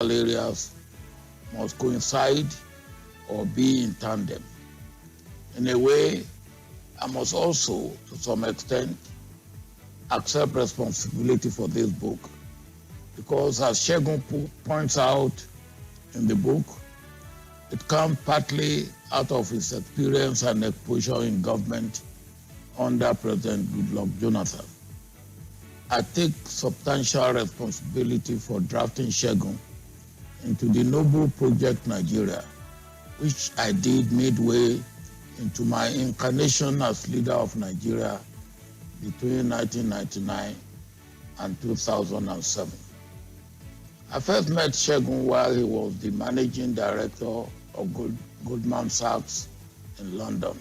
areas must coincide or be in tandem. In a way, I must also, to some extent, accept responsibility for this book because, as Segun points out in the book, it comes partly out of his experience and exposure in government under President Goodluck Jonathan. I take substantial responsibility for drafting Segun into the noble project Nigeria, which I did midway into my incarnation as leader of Nigeria between 1999 and 2007. I first met Segun while he was the managing director of Goldman Sachs in London,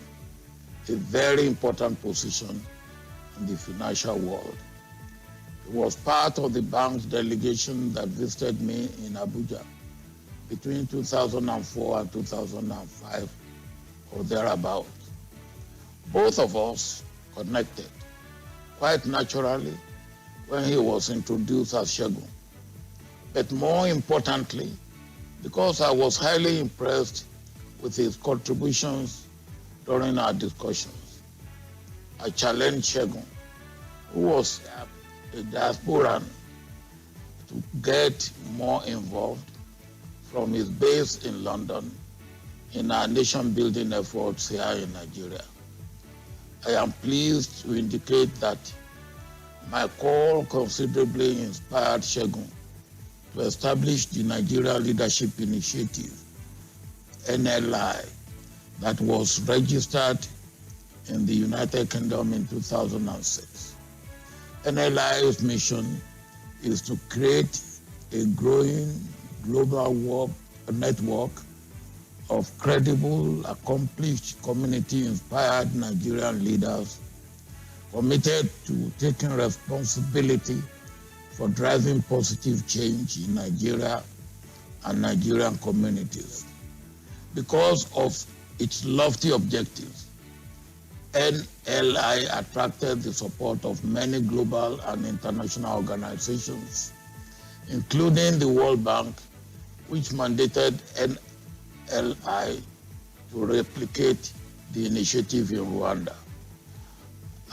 a very important position in the financial world. He was part of the bank's delegation that visited me in Abuja between 2004 and 2005 or thereabout. Both of us connected quite naturally when he was introduced as Segun. But more importantly, because I was highly impressed with his contributions during our discussions, I challenged Segun, who was a diasporan, to get more involved from his base in London in our nation-building efforts here in Nigeria. I am pleased to indicate that my call considerably inspired Segun to establish the Nigeria Leadership Initiative, NLI, that was registered in the United Kingdom in 2006. NLI's mission is to create a growing global network of credible, accomplished, community-inspired Nigerian leaders committed to taking responsibility for driving positive change in Nigeria and Nigerian communities. Because of its lofty objectives, NLI attracted the support of many global and international organizations, including the World Bank, which mandated NLI to replicate the initiative in Rwanda.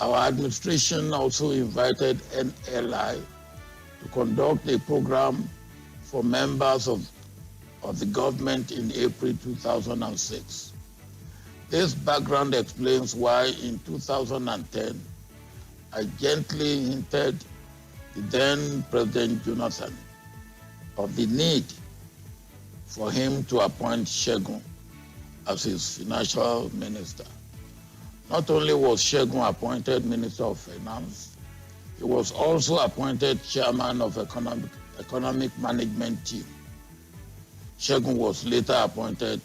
Our administration also invited NLI to conduct a program for members of the government in April 2006. This background explains why in 2010, I gently hinted the then President Jonathan of the need for him to appoint Segun as his financial minister. Not only was Segun appointed Minister of Finance, he was also appointed Chairman of Economic Management Team. Segun was later appointed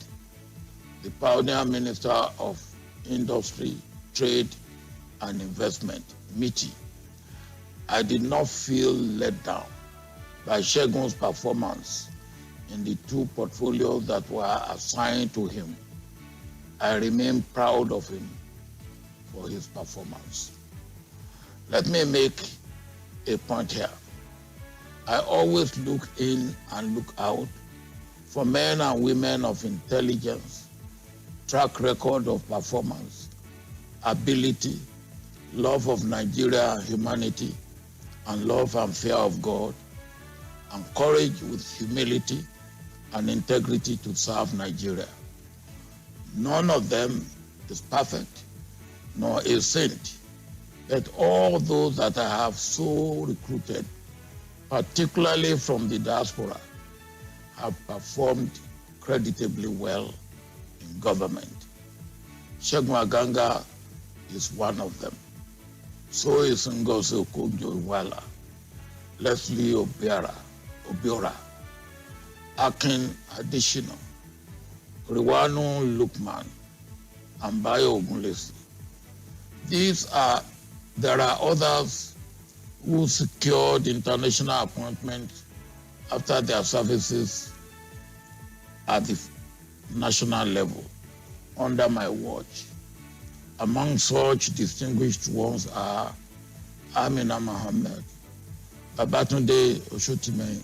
the Pioneer Minister of Industry, Trade and Investment, MITI. I did not feel let down by Segun's performance in the two portfolios that were assigned to him. I remain proud of him for his performance. Let me make a point here. I always look in and look out for men and women of intelligence, track record of performance, ability, love of Nigeria and humanity, and love and fear of God, and courage with humility and integrity to serve Nigeria. None of them is perfect, nor a saint, but all those that I have so recruited, particularly from the diaspora, have performed creditably well in government. Segun Aganga is one of them. So is Ngozi Okonjo-Iweala, Leslie Obiora, Akin Adesina, Riwanu Lukman, and Bayo Ogunlesi. There are others who secured international appointments after their services at the national level under my watch. Among such distinguished ones are Amina Mohammed, Babatunde Oshotimehin,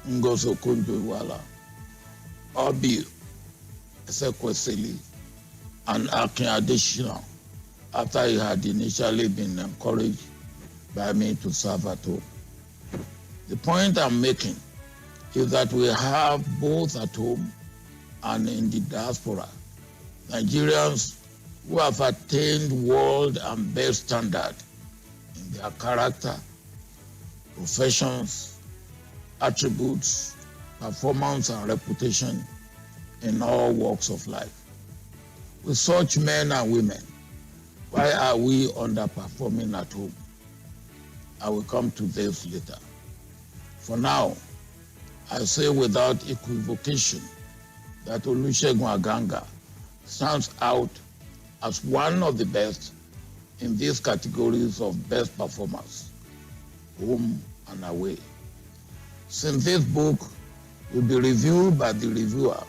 Ngozi Okonjo-Iweala, Obi Ezekwesili, and Akin Adesina, after he had initially been encouraged by me to serve at home. The point I'm making is that we have both at home and in the diaspora Nigerians who have attained world and best standard in their character, professions, attributes, performance, and reputation in all walks of life. With such men and women, why are we underperforming at home? I will come to this later. For now, I say without equivocation that Olusegun Aganga stands out as one of the best in these categories of best performers, home and away. Since this book will be reviewed by the reviewer,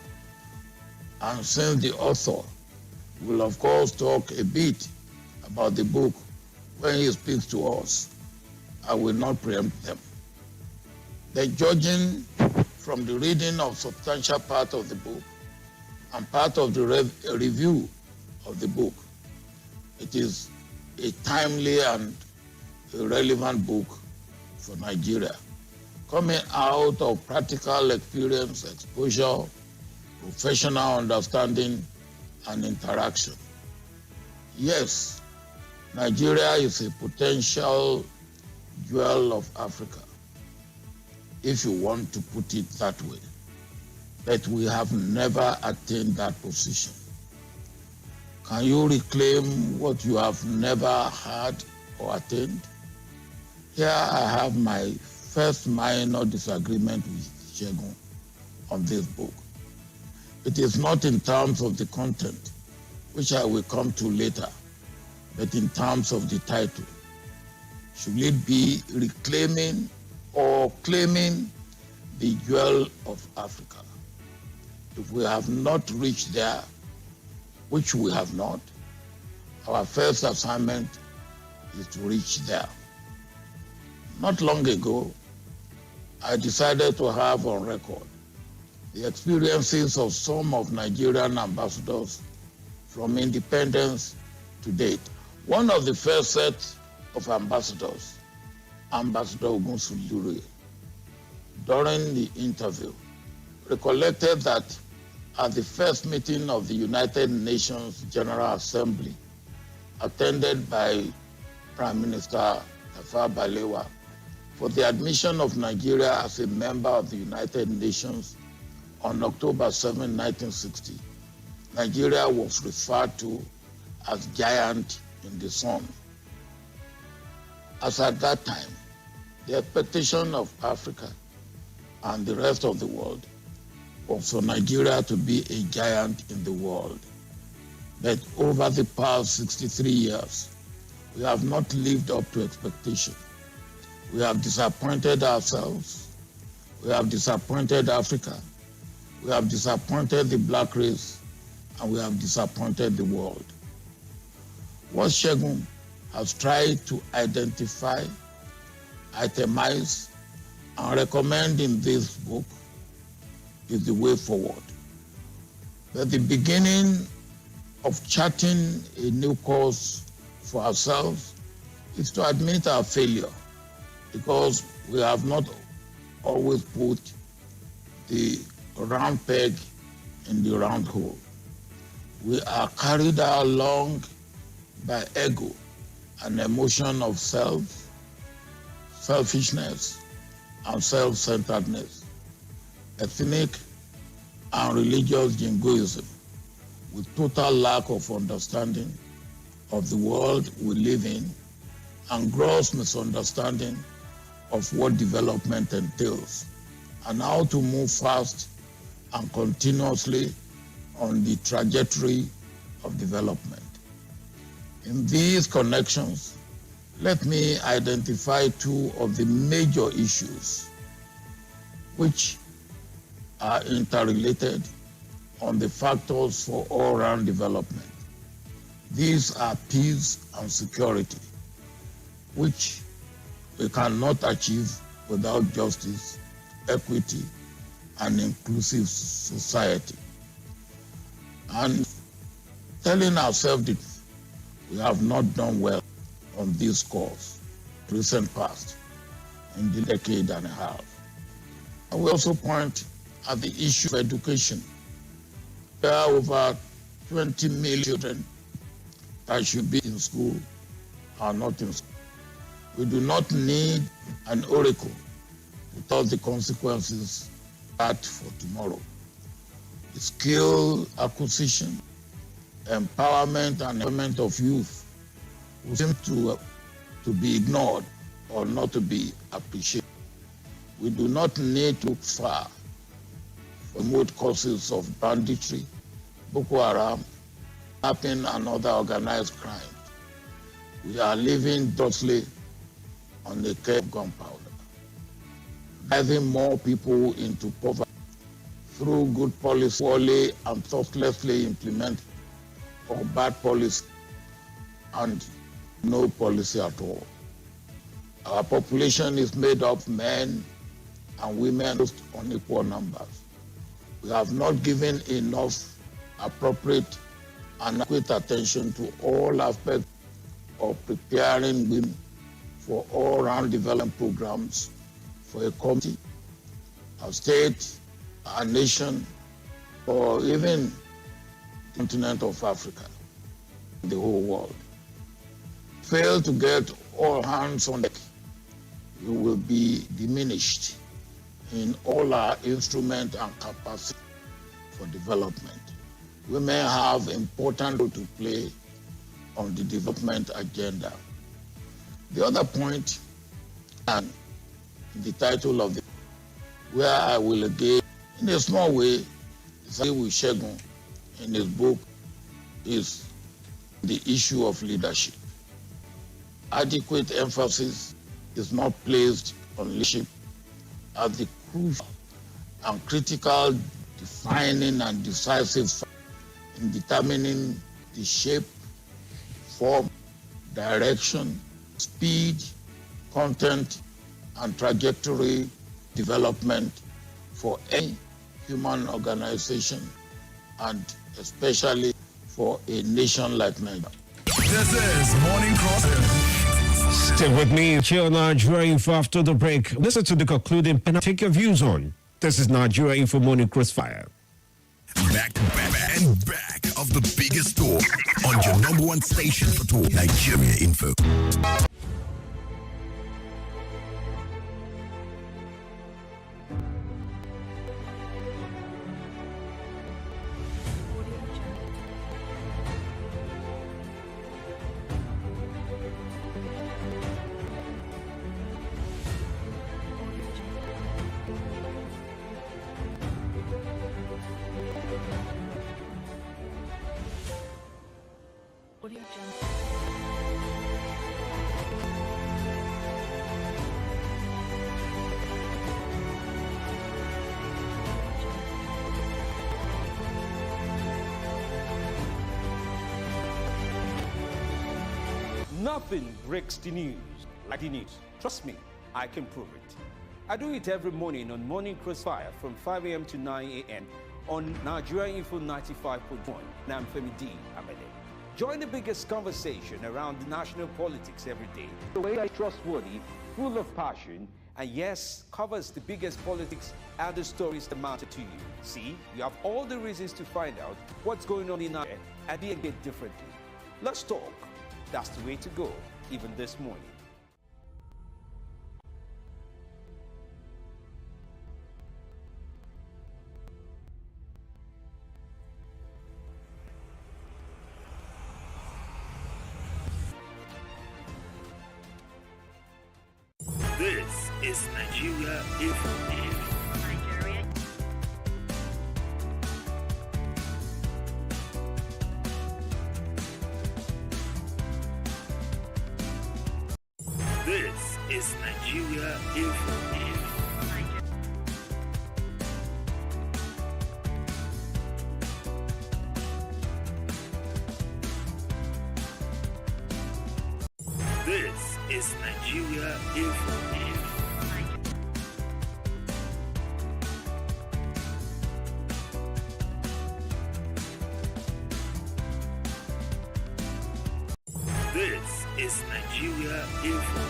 and since the author will of course talk a bit about the book when he speaks to us, I will not preempt them. Then, judging from the reading of substantial part of the book and part of the review of the book, it is a timely and a relevant book for Nigeria, coming out of practical experience, exposure, professional understanding, and interaction. Yes, Nigeria is a potential jewel of Africa, if you want to put it that way, but we have never attained that position. Can you reclaim what you have never had or attained? Here I have my first minor disagreement with Segun on this book. It is not in terms of the content, which I will come to later, but in terms of the title. Should it be reclaiming or claiming the jewel of Africa? If we have not reached there, which we have not, our first assignment is to reach there. Not long ago, I decided to have on record the experiences of some of Nigerian ambassadors from independence to date. One of the first set of ambassadors, Ambassador Ogunsulure, during the interview, recollected that at the first meeting of the United Nations General Assembly, attended by Prime Minister Tafawa Balewa, for the admission of Nigeria as a member of the United Nations on October 7, 1960, Nigeria was referred to as giant in the sun. As at that time, the expectation of Africa and the rest of the world was for Nigeria to be a giant in the world. But over the past 63 years, we have not lived up to expectation. We have disappointed ourselves. We have disappointed Africa. We have disappointed the black race, and we have disappointed the world. What Segun has tried to identify, itemize, and recommend in this book is the way forward. But the beginning of charting a new course for ourselves is to admit our failure, because we have not always put the round peg in the round hole. We are carried along by ego, an emotion of selfishness, and self-centeredness, ethnic and religious jingoism, with total lack of understanding of the world we live in, and gross misunderstanding of what development entails, and how to move fast and continuously on the trajectory of development. In these connections, let me identify two of the major issues which are interrelated on the factors for all-round development. These are peace and security, which we cannot achieve without justice equity, and inclusive society. And telling ourselves that we have not done well on this course recent past in the decade and a half. And we also point at the issue of education. There are over 20 million children that should be in school are not in school. We do not need an oracle to tell the consequences that for tomorrow. The skill acquisition, empowerment and employment of youth will seem to be ignored or not to be appreciated. We do not need to look far for remote causes of banditry, Boko Haram, kidnapping and other organized crime. We are living dangerously on the care of gunpowder, driving more people into poverty through good policy, poorly and thoughtlessly implemented, or bad policy and no policy at all. Our population is made of men and women on equal numbers. We have not given enough appropriate and adequate attention to all aspects of preparing women for all-round development programs for a community, a state, a nation, or even the continent of Africa, the whole world. Fail to get all hands on deck, we will be diminished in all our instruments and capacity for development. Women have important role to play on the development agenda. The other point, and the title of the where I will again, in a small way, with Shegun in his book, is the issue of leadership. Adequate emphasis is not placed on leadership as the crucial and critical defining and decisive factor in determining the shape, form, direction, speed, content, and trajectory development for any human organization, and especially for a nation like Nigeria. This is Morning Crossfire. Stay with me, here on Nigeria Info after the break. Listen to the concluding panel. Take your views on. This is Nigeria Info Morning Crossfire. Back to back and back of the biggest store on your number one station for talk, Nigeria Info. Nothing breaks the news like the news. Trust me, I can prove it. I do it every morning on Morning Crossfire from 5 a.m. to 9 a.m. on Nigerian Info 95.1. And I'm Femi D. Amede. Join the biggest conversation around the national politics every day. The way is trustworthy, full of passion, and yes, covers the biggest politics and the stories that matter to you. See, you have all the reasons to find out what's going on in Nigeria and be a bit differently. Let's talk. That's the way to go, even this morning. This is Nigeria Info. This is Nigeria Info. This is Nigeria Info. This is Nigeria Info.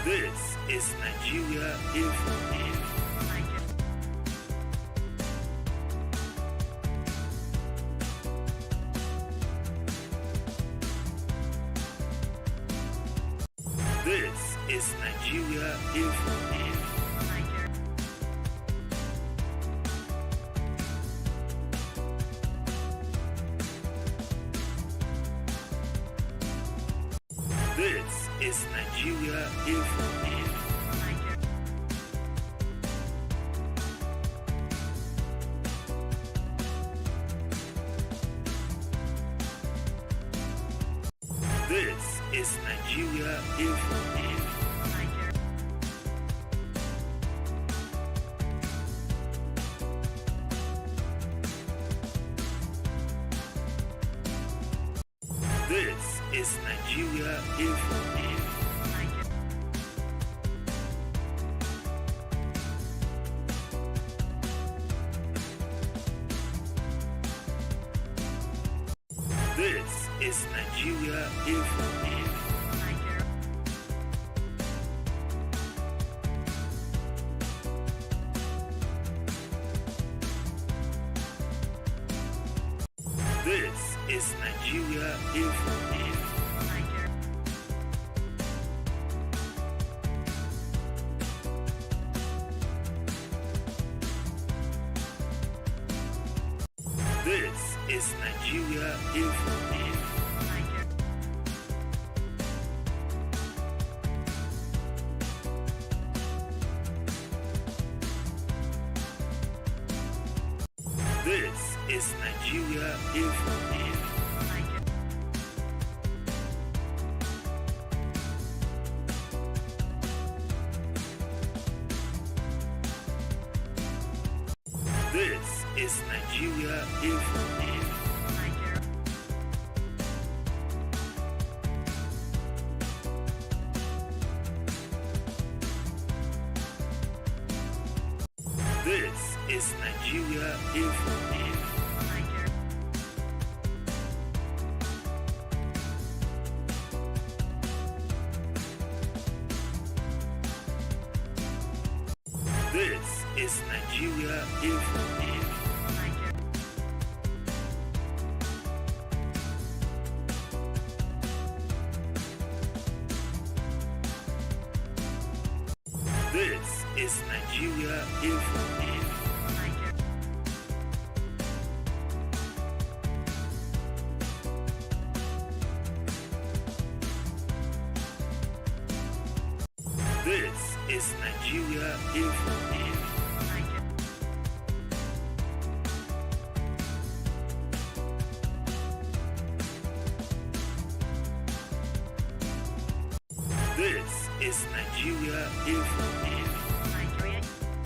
This is Nigeria Info. This is Nigeria Info. This is Nigeria Info. This is Nigeria Info. This is Nigeria Info. This is Nigeria Info. This is Nigeria Info. This is Nigeria Info. This is Nigeria Info. This is Nigeria Info. This is Nigeria Info. This is Nigeria Info. This is Nigeria Info. This is Nigeria Info. This is Nigeria Info.